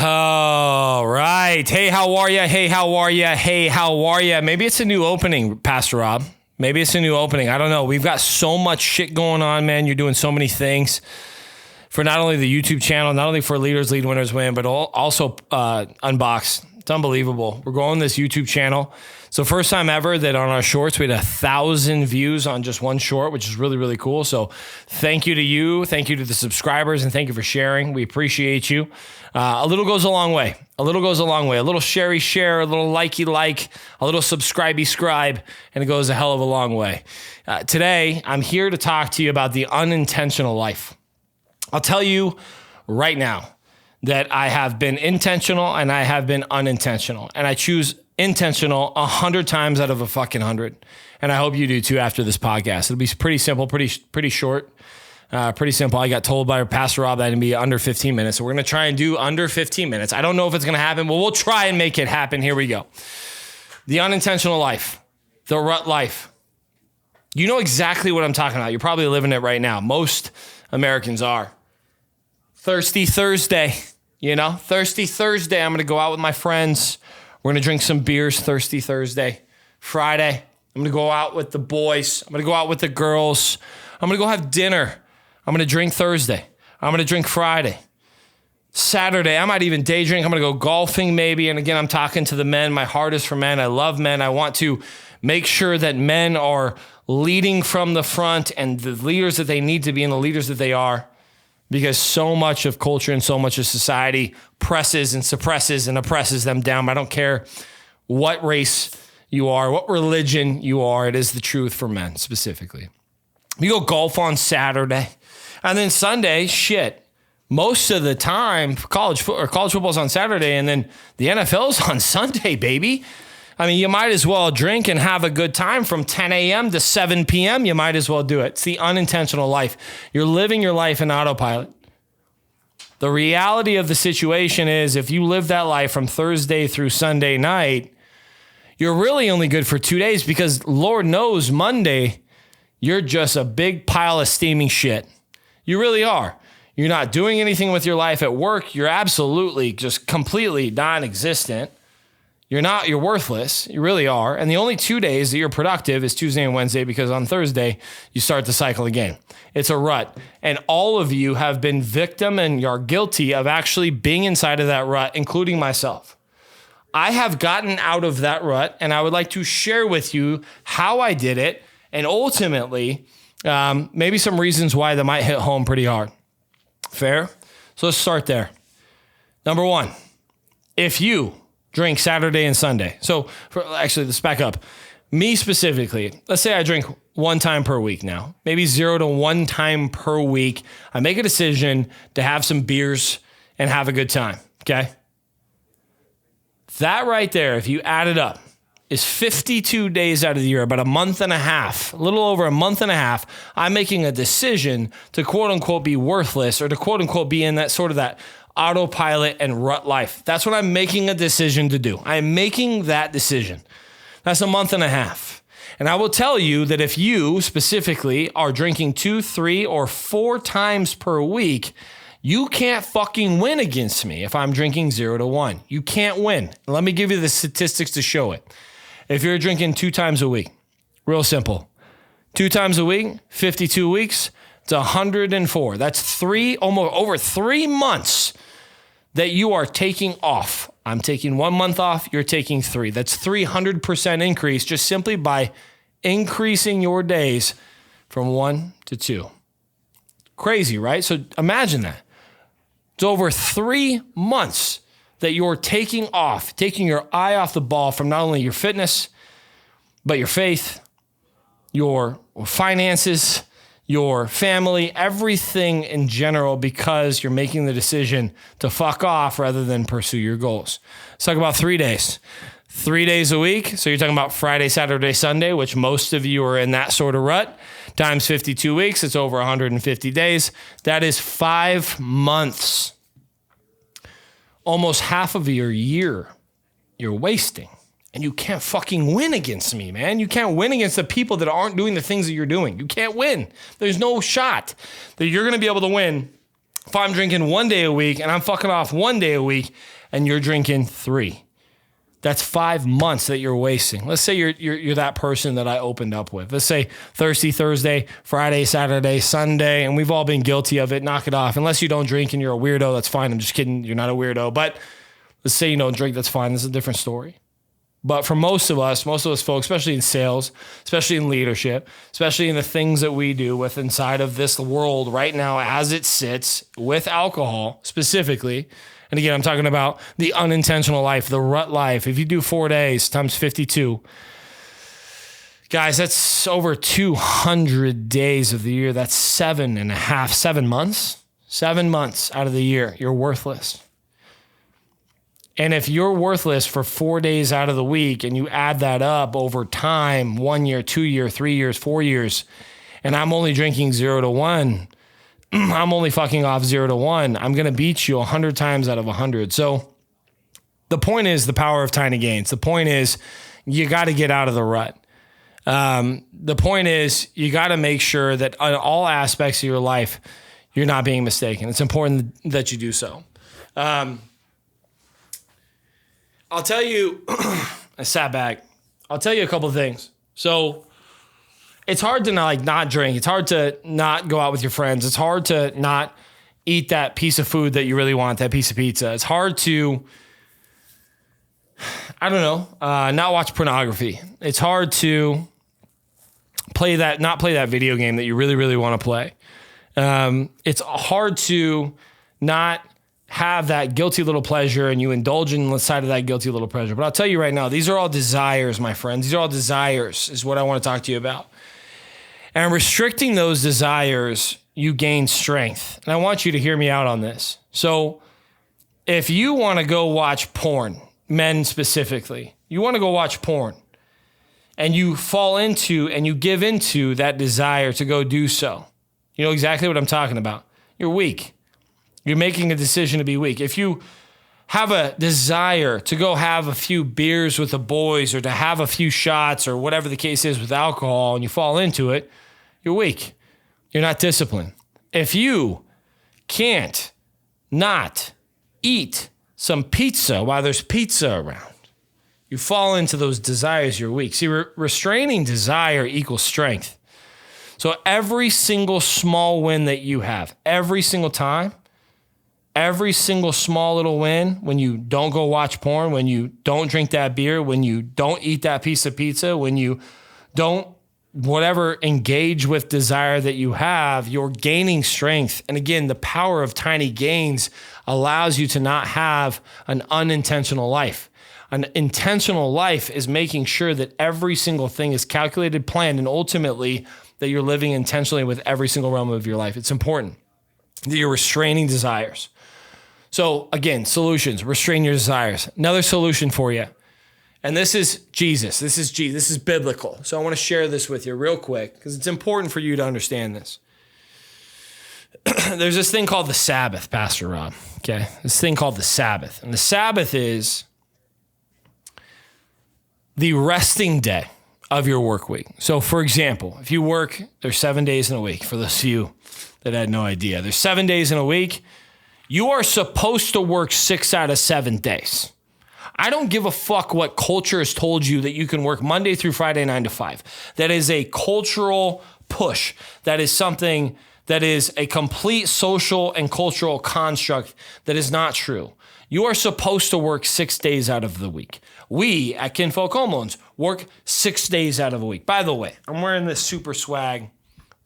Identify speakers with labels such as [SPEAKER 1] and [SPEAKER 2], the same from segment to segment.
[SPEAKER 1] All right. Hey, how are you? Hey, how are you? Hey, how are you? Maybe it's a new opening, Pastor Rob. Maybe it's a new opening. I don't know. We've got so much shit going on, man. You're doing so many things for not only the YouTube channel, not only for Leaders Lead, Winners Win, but also Unbox. It's unbelievable. We're growing this YouTube channel. So first time ever that on our shorts, we had 1,000 views on just one short, which is really, really cool. So thank you to you. Thank you to the subscribers, and thank you for sharing. We appreciate you. A little goes a long way. A little goes a long way. A little sharey share, a little likey like, a little subscribey scribe, and it goes a hell of a long way. Today, I'm here to talk to you about the unintentional life. I'll tell you right now that I have been intentional and I have been unintentional, and I choose intentional 100 times out of a fucking 100. And I hope you do too after this podcast. It'll be pretty simple, pretty short, pretty simple. I got told by Pastor Rob that it'd be under 15 minutes. So we're going to try and do under 15 minutes. I don't know if it's going to happen, but we'll try and make it happen. Here we go. The unintentional life, the rut life. You know exactly what I'm talking about. You're probably living it right now. Most Americans are. Thirsty Thursday, Thirsty Thursday. I'm going to go out with my friends. We're going to drink some beers Thirsty Thursday. Friday, I'm going to go out with the boys. I'm going to go out with the girls. I'm going to go have dinner. I'm going to drink Thursday. I'm going to drink Friday. Saturday, I might even day drink. I'm going to go golfing maybe. And again, I'm talking to the men. My heart is for men. I love men. I want to make sure that men are leading from the front and the leaders that they need to be and the leaders that they are. Because so much of culture and so much of society presses and suppresses and oppresses them down. I don't care what race you are, what religion you are. It is the truth for men specifically. You go golf on Saturday, and then Sunday, most of the time, college football's on Saturday, and then the NFL's on Sunday, baby. I mean, you might as well drink and have a good time from 10 a.m. to 7 p.m. You might as well do it. It's the unintentional life. You're living your life in autopilot. The reality of the situation is if you live that life from Thursday through Sunday night, you're really only good for 2 days because Lord knows Monday, you're just a big pile of steaming shit. You really are. You're not doing anything with your life at work. You're absolutely just completely non-existent. You're worthless. You really are. And the only 2 days that you're productive is Tuesday and Wednesday because on Thursday, you start the cycle again. It's a rut. And all of you have been victim and you're guilty of actually being inside of that rut, including myself. I have gotten out of that rut, and I would like to share with you how I did it and ultimately maybe some reasons why that might hit home pretty hard. Fair? So let's start there. Number one, if you drink Saturday and Sunday. So let's back up. Me specifically, let's say I drink one time per week now, maybe 0 to 1 time per week. I make a decision to have some beers and have a good time. Okay. That right there, if you add it up, is 52 days out of the year, about a month and a half, a little over a month and a half. I'm making a decision to quote unquote be worthless or to quote unquote be in that sort of that autopilot and rut life. That's what I'm making a decision to do. I am making that decision. That's a month and a half. And I will tell you that if you specifically are drinking 2, 3, or 4 times per week, you can't fucking win against me if I'm drinking 0 to 1. You can't win. Let me give you the statistics to show it. If you're drinking 2 times a week, real simple. 2 times a week, 52 weeks, it's 104. That's almost over 3 months that you are taking off. I'm taking 1 month off. You're taking 3. That's 300% increase just simply by increasing your days from 1 to 2. Crazy, right? So imagine that. It's over 3 months that you're taking your eye off the ball from not only your fitness, but your faith, your finances, your family, everything in general, because you're making the decision to fuck off rather than pursue your goals. Let's talk about 3 days. 3 days a week. So you're talking about Friday, Saturday, Sunday, which most of you are in that sort of rut. Times 52 weeks, it's over 150 days. That is 5 months. Almost half of your year you're wasting. And you can't fucking win against me, man. You can't win against the people that aren't doing the things that you're doing. You can't win. There's no shot that you're going to be able to win If I'm drinking 1 day a week and I'm fucking off 1 day a week and you're drinking 3, that's 5 months that you're wasting. Let's say you're that person that I opened up with. Let's say Thursday, Thursday, Friday, Saturday, Sunday, and we've all been guilty of it. Knock it off. Unless you don't drink and you're a weirdo, that's fine. I'm just kidding. You're not a weirdo. But let's say you don't drink, that's fine. This is a different story. But for most of us folks, especially in sales, especially in leadership, especially in the things that we do with inside of this world right now as it sits with alcohol specifically. And again, I'm talking about the unintentional life, the rut life. If you do 4 days times 52, guys, that's over 200 days of the year. That's 7 months. 7 months out of the year, you're worthless. And if you're worthless for 4 days out of the week and you add that up over time, 1 year, 2 year, 3 years, 4 years, and I'm only drinking 0 to 1, I'm only fucking off 0 to 1, I'm going to beat you 100 times out of 100. So the point is the power of tiny gains. The point is you got to get out of the rut. The point is you got to make sure that on all aspects of your life, you're not being mistaken. It's important that you do so. I'll tell you, I sat back. I'll tell you a couple of things. So it's hard to not drink. It's hard to not go out with your friends. It's hard to not eat that piece of food that you really want, that piece of pizza. It's hard to, not watch pornography. It's hard to not play that video game that you really, really want to play. It's hard to not have that guilty little pleasure and you indulge in the side of that guilty little pleasure. But I'll tell you right now, these are all desires, my friends. These are all desires is what I want to talk to you about. And restricting those desires, you gain strength. And I want you to hear me out on this. So if you want to go watch porn, men specifically, you want to go watch porn and you fall into and you give into that desire to go do so, you know exactly what I'm talking about. You're weak. You're making a decision to be weak. If you have a desire to go have a few beers with the boys or to have a few shots or whatever the case is with alcohol and you fall into it, you're weak. You're not disciplined. If you can't not eat some pizza while there's pizza around, you fall into those desires, you're weak. See, restraining desire equals strength. So every single small win that you have, every single time, every single small little win, when you don't go watch porn, when you don't drink that beer, when you don't eat that piece of pizza, when you don't whatever engage with desire that you have, you're gaining strength. And again, the power of tiny gains allows you to not have an unintentional life. An intentional life is making sure that every single thing is calculated, planned, and ultimately that you're living intentionally with every single realm of your life. It's important that you're restraining desires. So again, solutions, restrain your desires. Another solution for you. And this is Jesus. This is biblical. So I want to share this with you real quick because it's important for you to understand this. There's this thing called the Sabbath, Pastor Rob. Okay. This thing called the Sabbath. And the Sabbath is the resting day of your work week. So for example, if you work, there's 7 days in a week. For those of you that had no idea, there's 7 days in a week. You are supposed to work 6 out of 7 days. I don't give a fuck what culture has told you that you can work Monday through Friday, 9 to 5. That is a cultural push. That is something that is a complete social and cultural construct that is not true. You are supposed to work 6 days out of the week. We at Kinfolk Home Loans work 6 days out of a week. By the way, I'm wearing this super swag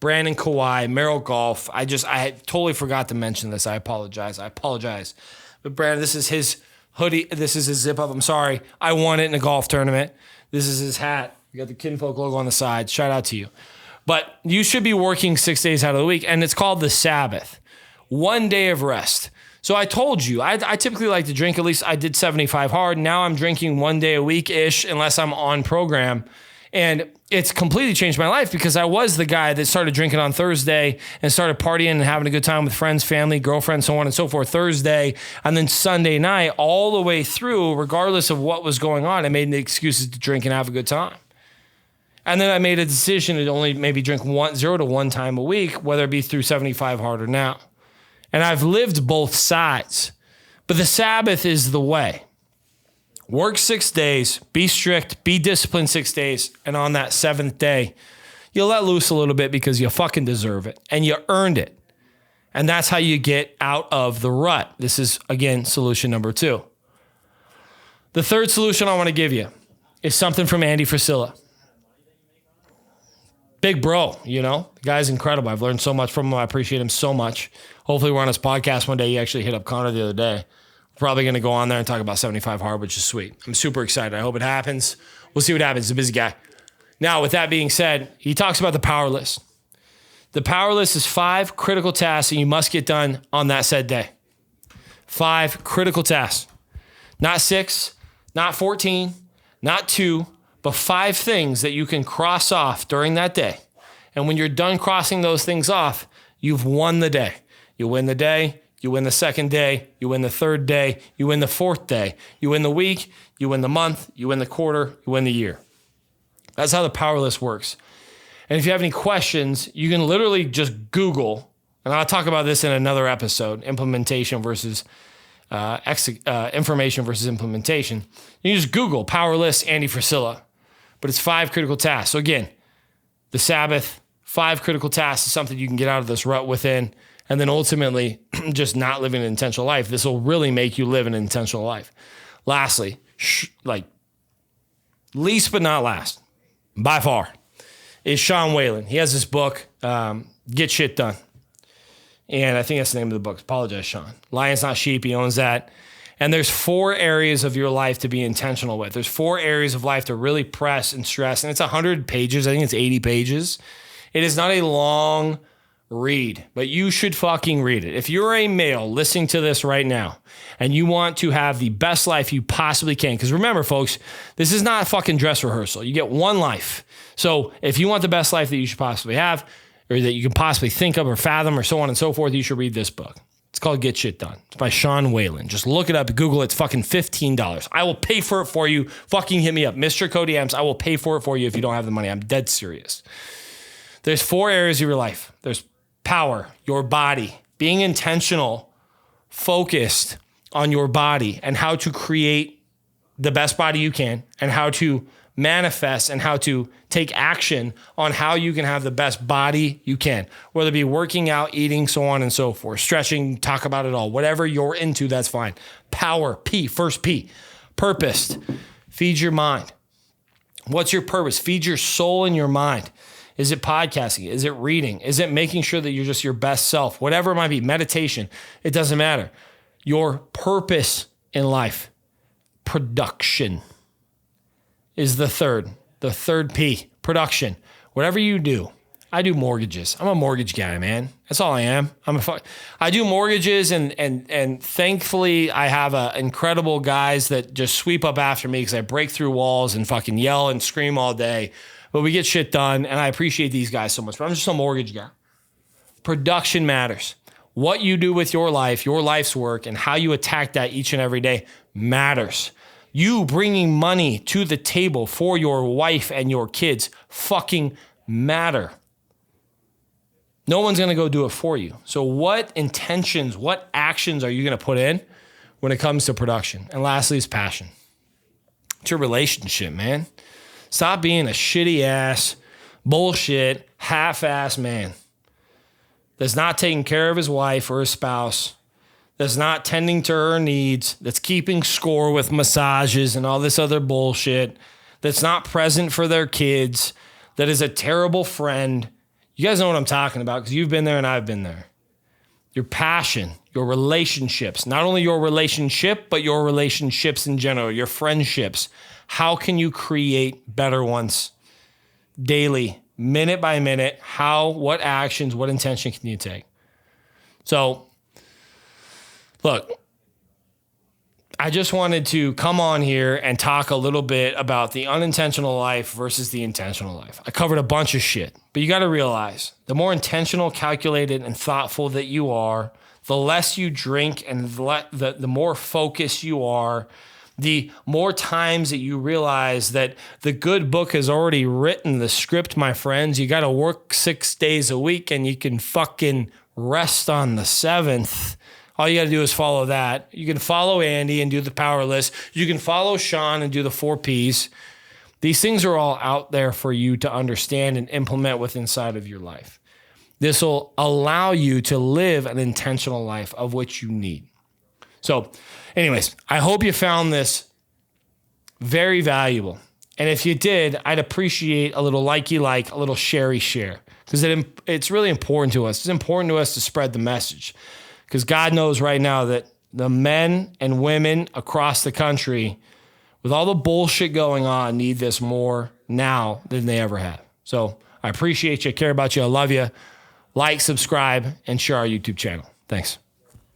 [SPEAKER 1] Brandon Kawhi, Merrill Golf. I totally forgot to mention this. I apologize. But Brandon, this is his hoodie. This is his zip up. I'm sorry. I won it in a golf tournament. This is his hat. You got the Kinfolk logo on the side. Shout out to you. But you should be working 6 days out of the week, and it's called the Sabbath. 1 day of rest. So I told you, I typically like to drink, at least I did 75 hard. Now I'm drinking 1 day a week-ish unless I'm on program. And it's completely changed my life because I was the guy that started drinking on Thursday and started partying and having a good time with friends, family, girlfriend, so on and so forth Thursday. And then Sunday night, all the way through, regardless of what was going on, I made the excuses to drink and have a good time. And then I made a decision to only maybe drink 0 to 1 time a week, whether it be through 75 hard or now. And I've lived both sides. But the Sabbath is the way. Work 6 days, be strict, be disciplined 6 days, and on that 7th day, you let loose a little bit because you fucking deserve it, and you earned it. And that's how you get out of the rut. This is, again, solution number 2. The third solution I want to give you is something from Andy Frisella. Big bro, you know? The guy's incredible. I've learned so much from him. I appreciate him so much. Hopefully we're on his podcast one day. He actually hit up Connor the other day. Probably going to go on there and talk about 75 hard, which is sweet. I'm super excited. I hope it happens. We'll see what happens. He's a busy guy. Now, with that being said, he talks about the power list. The power list is 5 critical tasks that you must get done on that said day. 5 critical tasks. Not 6, not 14, not 2, but 5 things that you can cross off during that day. And when you're done crossing those things off, you've won the day. You win the day, you win the second day, you win the third day, you win the 4th day, you win the week, you win the month, you win the quarter, you win the year. That's how the power list works. And if you have any questions, you can literally just Google, and I'll talk about this in another episode, implementation versus information versus implementation. You just Google power list Andy Frisella, but it's 5 critical tasks. So again, the Sabbath, 5 critical tasks is something you can get out of this rut within, and then ultimately just not living an intentional life. This will really make you live an intentional life. Lastly, least but not last, by far, is Sean Whelan. He has this book, Get Shit Done. And I think that's the name of the book. Apologize, Sean. Lion's Not Sheep. He owns that. And there's 4 areas of your life to be intentional with. There's 4 areas of life to really press and stress. And it's 100 pages. I think it's 80 pages. It is not a long read, but you should fucking read it. If you're a male listening to this right now and you want to have the best life you possibly can, because remember, folks, this is not a fucking dress rehearsal. You get one life. So if you want the best life that you should possibly have, or that you can possibly think of or fathom or so on and so forth, you should read this book. It's called Get Shit Done. It's by Sean Whelan. Just look it up, Google it. It's fucking $15. I will pay for it for you. Fucking hit me up. Mr. Cody M's, I will pay for it for you if you don't have the money. I'm dead serious. There's 4 areas of your life. There's power, your body, being intentional, focused on your body and how to create the best body you can and how to manifest and how to take action on how you can have the best body you can, whether it be working out, eating, so on and so forth, stretching, talk about it all, whatever you're into, that's fine. Power, P, first P, purpose, feed your mind. What's your purpose? Feed your soul and your mind. Is it podcasting? Is it reading? Is it making sure that you're just your best self? Whatever it might be, meditation, it doesn't matter. Your purpose in life, production is the third P, production. Whatever you do, I do mortgages. I'm a mortgage guy, man. That's all I am. I do mortgages and thankfully I have incredible guys that just sweep up after me because I break through walls and fucking yell and scream all day. But we get shit done, and I appreciate these guys so much. But I'm just a mortgage guy. Production matters. What you do with your life's work, and how you attack that each and every day matters. You bringing money to the table for your wife and your kids fucking matter. No one's going to go do it for you. So what intentions, what actions are you going to put in when it comes to production? And lastly is passion. It's your relationship, man. Stop being a shitty ass, bullshit, half-ass man that's not taking care of his wife or his spouse, that's not tending to her needs, that's keeping score with massages and all this other bullshit, that's not present for their kids, that is a terrible friend. You guys know what I'm talking about because you've been there and I've been there. Your passion, your relationships, not only your relationship, but your relationships in general, your friendships. How can you create better ones daily, minute by minute? What actions, what intention can you take? So, look, I just wanted to come on here and talk a little bit about the unintentional life versus the intentional life. I covered a bunch of shit, but you got to realize the more intentional, calculated, and thoughtful that you are, the less you drink and the more focused you are, the more times that you realize that the good book has already written the script, my friends. You got to work 6 days a week and you can fucking rest on the seventh. All you got to do is follow that. You can follow Andy and do the powerless. You can follow Sean and do the 4 Ps. These things are all out there for you to understand and implement with inside of your life. This will allow you to live an intentional life of which you need. So anyways, I hope you found this very valuable. And if you did, I'd appreciate a little likey-like, a little sharey share, because it's really important to us. It's important to us to spread the message, because God knows right now that the men and women across the country, with all the bullshit going on, need this more now than they ever have. So I appreciate you. I care about you. I love you. Like, subscribe, and share our YouTube channel. Thanks.